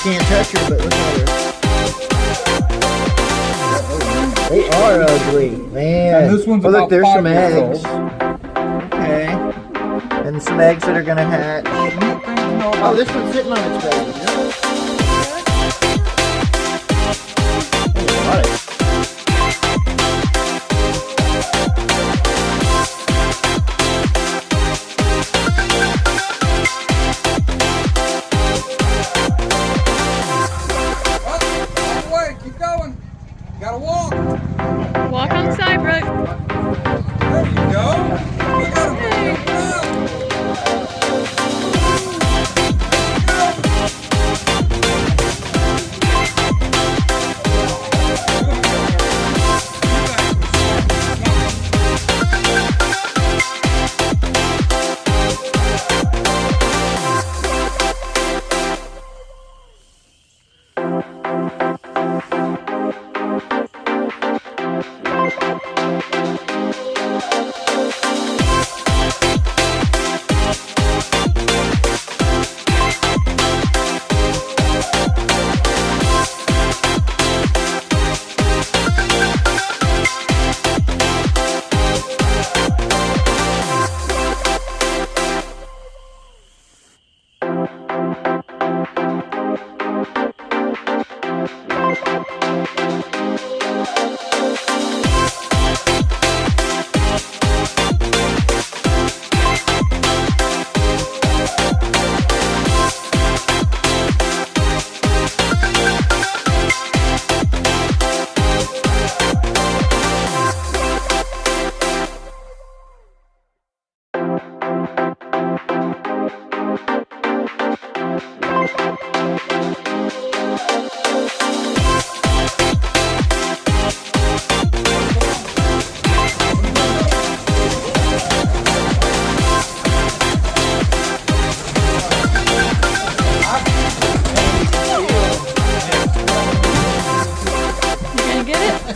Can't touch her, but look at her. They are ugly, man. And this one's look, there's some 5 years eggs. old. Okay. And some eggs that are gonna hatch. Oh, this one's sitting on its baby. Gotta walk. Walk on the side, Brooke. There you go. You gotta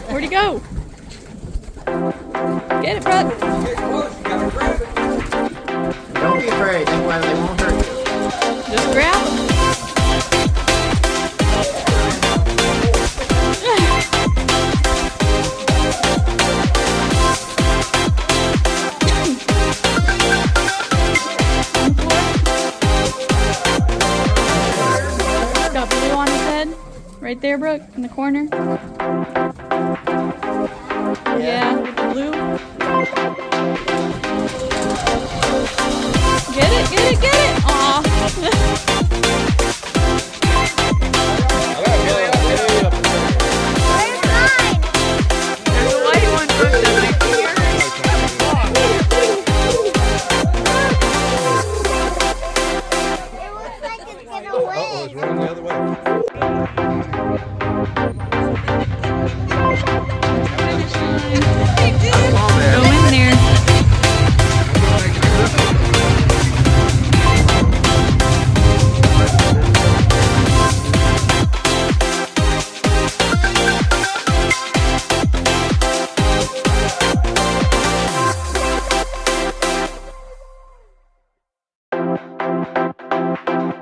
Where'd he go? Get it, Brooke. get close. You gotta grab it. Don't be afraid. They won't hurt you. Just grab him. Got blue on his head. Right there, Brooke, in the corner. Yeah, with the blue. Get it, get it, get it! Aw. There's a white one, Brooke, that might be yours. It looks like it's gonna win. Uh-oh, it's running the other way. Finish line.